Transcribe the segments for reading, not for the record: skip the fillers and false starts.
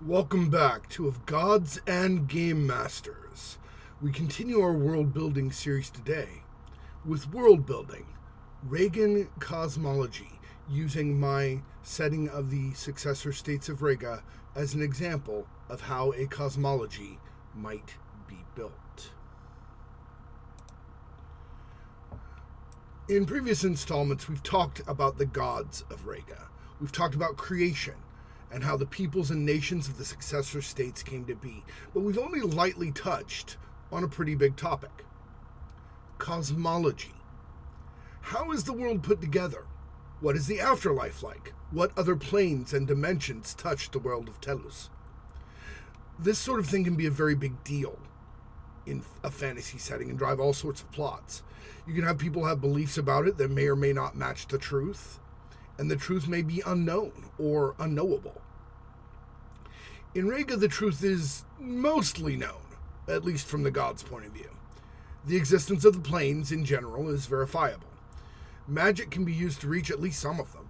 Welcome back to Of Gods and Game Masters. We continue our world building series today with Worldbuilding, Regan Cosmology, using my setting of the successor states of Rega as an example of how a cosmology might be built. In previous installments, we've talked about the gods of Rega. We've talked about creation and how the peoples and nations of the successor states came to be. But we've only lightly touched on a pretty big topic. Cosmology. How is the world put together? What is the afterlife like? What other planes and dimensions touch the world of Telus? This sort of thing can be a very big deal in a fantasy setting and drive all sorts of plots. You can have people have beliefs about it that may or may not match the truth, and the truth may be unknown or unknowable. In Rega, the truth is mostly known, at least from the gods' point of view. The existence of the planes in general is verifiable. Magic can be used to reach at least some of them.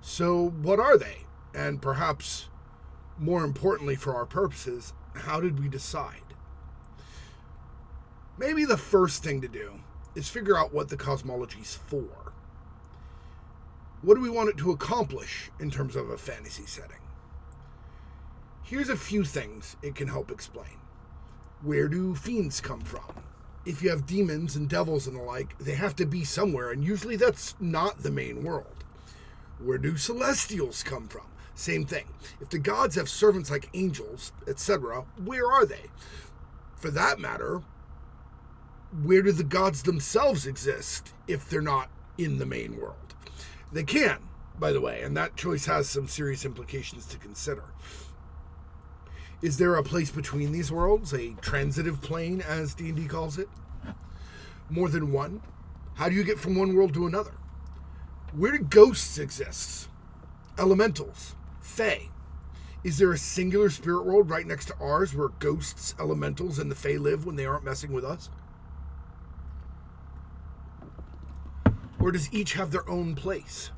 So what are they? And perhaps, more importantly for our purposes, how did we decide? Maybe the first thing to do is figure out what the cosmology's for. What do we want it to accomplish in terms of a fantasy setting? Here's a few things it can help explain. Where do fiends come from? If you have demons and devils and the like, they have to be somewhere, and usually that's not the main world. Where do celestials come from? Same thing. If the gods have servants like angels, etc., where are they? For that matter, where do the gods themselves exist if they're not in the main world? They can, by the way, and that choice has some serious implications to consider. Is there a place between these worlds, a transitive plane, as D&D calls it? More than one? How do you get from one world to another? Where do ghosts exist? Elementals? Fae? Is there a singular spirit world right next to ours where ghosts, elementals, and the Fae live when they aren't messing with us? Or does each have their own place?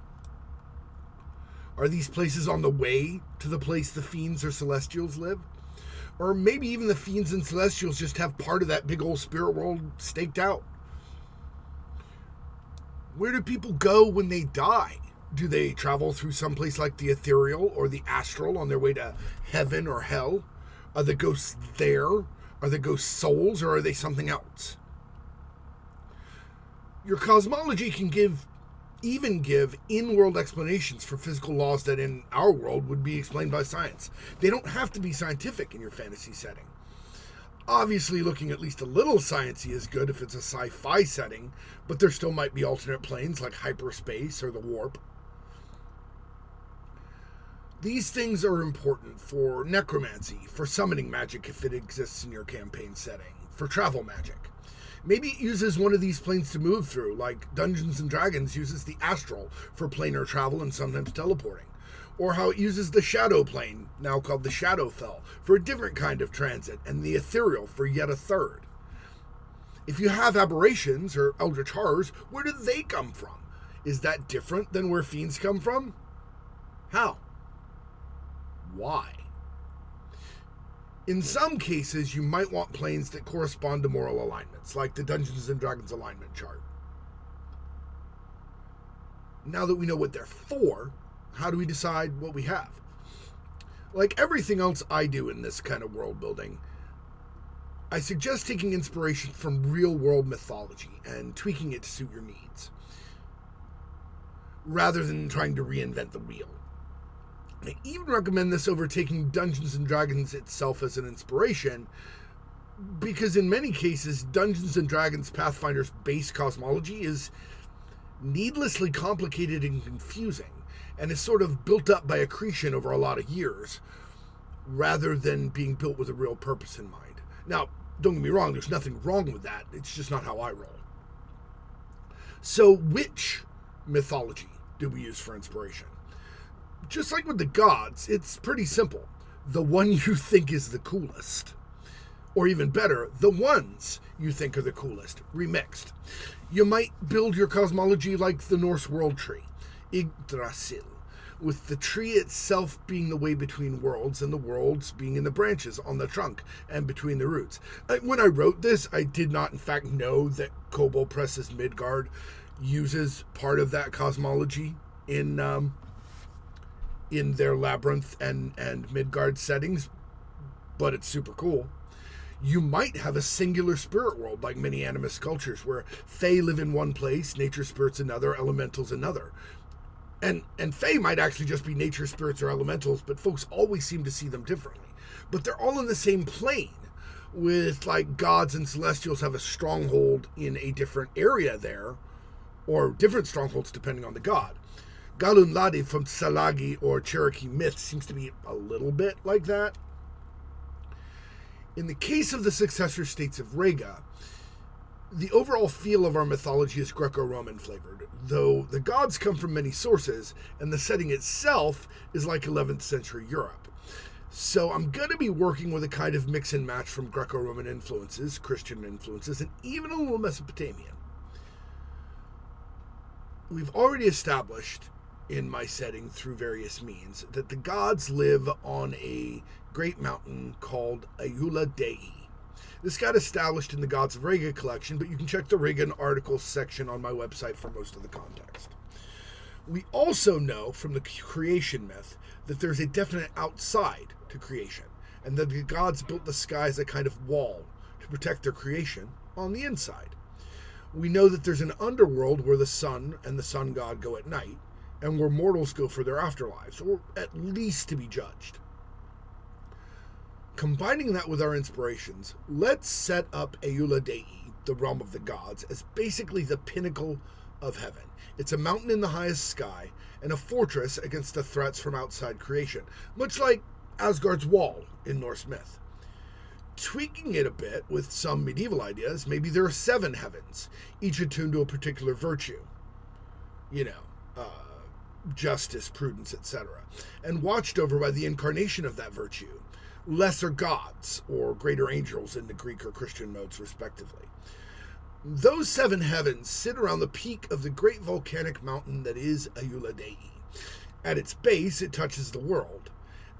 Are these places on the way to the place the fiends or celestials live? Or maybe even the fiends and celestials just have part of that big old spirit world staked out. Where do people go when they die? Do they travel through someplace like the ethereal or the astral on their way to heaven or hell? Are the ghosts there? Are the ghosts souls, or are they something else? Your cosmology can give in-world explanations for physical laws that in our world would be explained by science. They don't have to be scientific in your fantasy setting. Obviously, looking at least a little sciencey is good if it's a sci-fi setting, but there still might be alternate planes like hyperspace or the warp. These things are important for necromancy, for summoning magic if it exists in your campaign setting, for travel magic. Maybe it uses one of these planes to move through, like Dungeons & Dragons uses the astral for planar travel and sometimes teleporting. Or how it uses the shadow plane, now called the Shadowfell, for a different kind of transit, and the ethereal for yet a third. If you have aberrations or eldritch horrors, where do they come from? Is that different than where fiends come from? How? Why? In some cases, you might want planes that correspond to moral alignments, like the Dungeons & Dragons alignment chart. Now that we know what they're for, how do we decide what we have? Like everything else I do in this kind of world building, I suggest taking inspiration from real-world mythology and tweaking it to suit your needs, rather than trying to reinvent the wheel. I even recommend this over taking Dungeons & Dragons itself as an inspiration, because in many cases, Dungeons & Dragons Pathfinder's base cosmology is needlessly complicated and confusing, and is sort of built up by accretion over a lot of years, rather than being built with a real purpose in mind. Now, don't get me wrong, there's nothing wrong with that, it's just not how I roll. So, which mythology do we use for inspiration? Just like with the gods, it's pretty simple. The one you think is the coolest. Or even better, the ones you think are the coolest, remixed. You might build your cosmology like the Norse world tree, Yggdrasil, with the tree itself being the way between worlds and the worlds being in the branches on the trunk and between the roots. When I wrote this, I did not in fact know that Kobold Press's Midgard uses part of that cosmology in their Labyrinth and Midgard settings, but it's super cool. You might have a singular spirit world like many animist cultures where Fae live in one place, nature spirits another, elementals another. And Fae might actually just be nature spirits or elementals, but folks always seem to see them differently. But they're all in the same plane, with like gods and celestials have a stronghold in a different area there, or different strongholds depending on the god. Galunladi from Tsalagi or Cherokee myth seems to be a little bit like that. In the case of the successor states of Rega, the overall feel of our mythology is Greco-Roman flavored, though the gods come from many sources, and the setting itself is like 11th century Europe. So I'm going to be working with a kind of mix and match from Greco-Roman influences, Christian influences, and even a little Mesopotamian. We've already established in my setting through various means that the gods live on a great mountain called Eula Dei. This got established in the Gods of Rega collection, but you can check the Regan articles section on my website for most of the context. We also know from the creation myth that there's a definite outside to creation, and that the gods built the sky as a kind of wall to protect their creation on the inside. We know that there's an underworld where the sun and the sun god go at night, and where mortals go for their afterlives, or at least to be judged. Combining that with our inspirations, let's set up Eula Dei, the realm of the gods, as basically the pinnacle of heaven. It's a mountain in the highest sky, and a fortress against the threats from outside creation, much like Asgard's wall in Norse myth. Tweaking it a bit with some medieval ideas, maybe there are 7 heavens, each attuned to a particular virtue. Justice, prudence, etc., and watched over by the incarnation of that virtue, lesser gods or greater angels in the Greek or Christian modes, respectively. Those 7 heavens sit around the peak of the great volcanic mountain that is Eula Dei. At its base, it touches the world,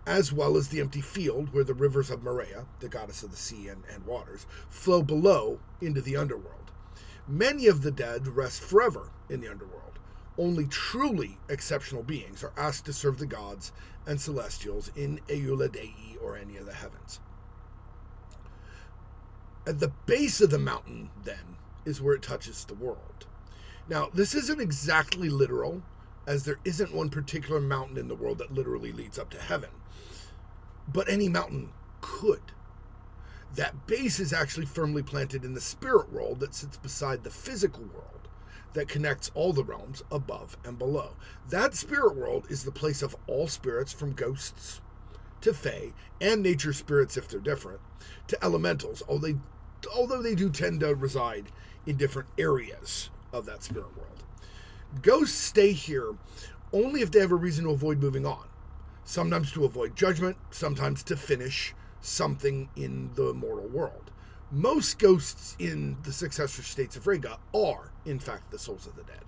as well as the empty field where the rivers of Maria, the goddess of the sea and waters, flow below into the underworld. Many of the dead rest forever in the underworld. Only truly exceptional beings are asked to serve the gods and celestials in Eula Dei or any of the heavens. At the base of the mountain, then, is where it touches the world. Now, this isn't exactly literal, as there isn't one particular mountain in the world that literally leads up to heaven. But any mountain could. That base is actually firmly planted in the spirit world that sits beside the physical world, that connects all the realms above and below. That spirit world is the place of all spirits, from ghosts to fae, and nature spirits if they're different, to elementals, although they do tend to reside in different areas of that spirit world. Ghosts stay here only if they have a reason to avoid moving on, sometimes to avoid judgment, sometimes to finish something in the mortal world. Most ghosts in the successor states of Rega are, in fact, the souls of the dead.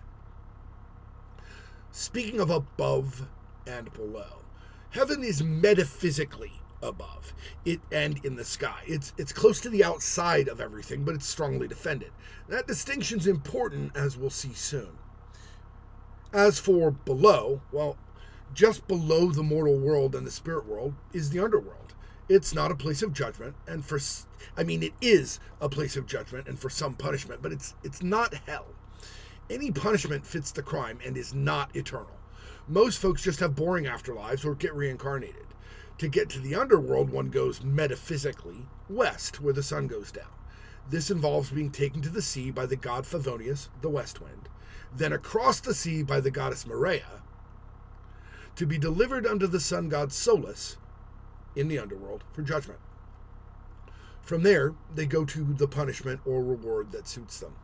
Speaking of above and below, heaven is metaphysically above it and in the sky. It's close to the outside of everything, but it's strongly defended. That distinction's important, as we'll see soon. As for below, well, just below the mortal world and the spirit world is the underworld. It's not a place of judgment, and it is a place of judgment and for some punishment, but it's not hell. Any punishment fits the crime and is not eternal. Most folks just have boring afterlives or get reincarnated. To get to the underworld, one goes metaphysically west, where the sun goes down. This involves being taken to the sea by the god Favonius, the west wind, then across the sea by the goddess Maria, to be delivered unto the sun god Solus in the underworld for judgment. From there, they go to the punishment or reward that suits them.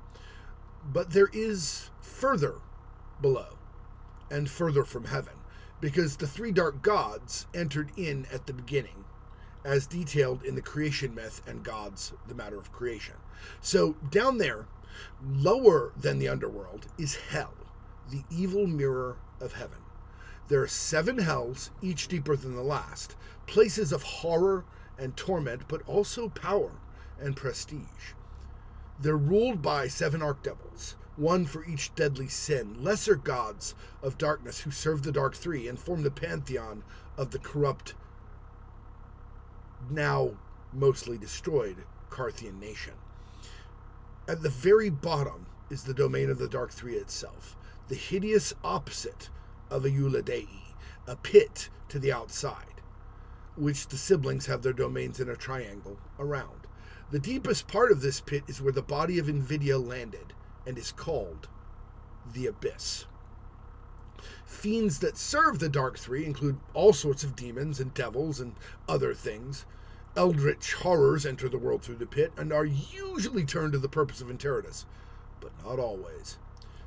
But there is further below and further from heaven, because the 3 dark gods entered in at the beginning, as detailed in the creation myth and Gods, the Matter of Creation. So down there, lower than the underworld, is hell, the evil mirror of heaven. There are 7 hells, each deeper than the last, places of horror and torment, but also power and prestige. They're ruled by 7 archdevils, one for each deadly sin, lesser gods of darkness who serve the Dark Three and form the pantheon of the corrupt, now mostly destroyed, Carthian nation. At the very bottom is the domain of the Dark Three itself, the hideous opposite of a Eula Dei, a pit to the outside, which the siblings have their domains in a triangle around. The deepest part of this pit is where the body of Invidia landed, and is called the Abyss. Fiends that serve the Dark Three include all sorts of demons and devils and other things. Eldritch horrors enter the world through the pit and are usually turned to the purpose of Enteritus, but not always.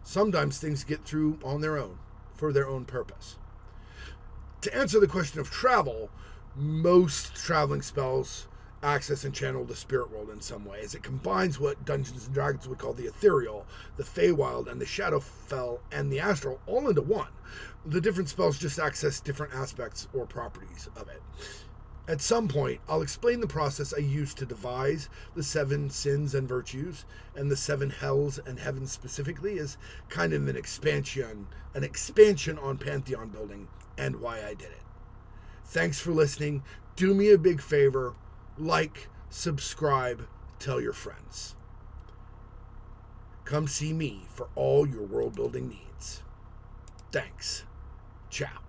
Sometimes things get through on their own, for their own purpose. To answer the question of travel, most traveling spells access and channel the spirit world in some way, as it combines what Dungeons & Dragons would call the ethereal, the Feywild, and the Shadowfell, and the astral all into one. The different spells just access different aspects or properties of it. At some point, I'll explain the process I used to devise the 7 sins and virtues, and the 7 hells and heavens specifically, as kind of an expansion on Pantheon building, and why I did it. Thanks for listening. Do me a big favor. Like, subscribe, tell your friends. Come see me for all your world building needs. Thanks. Ciao.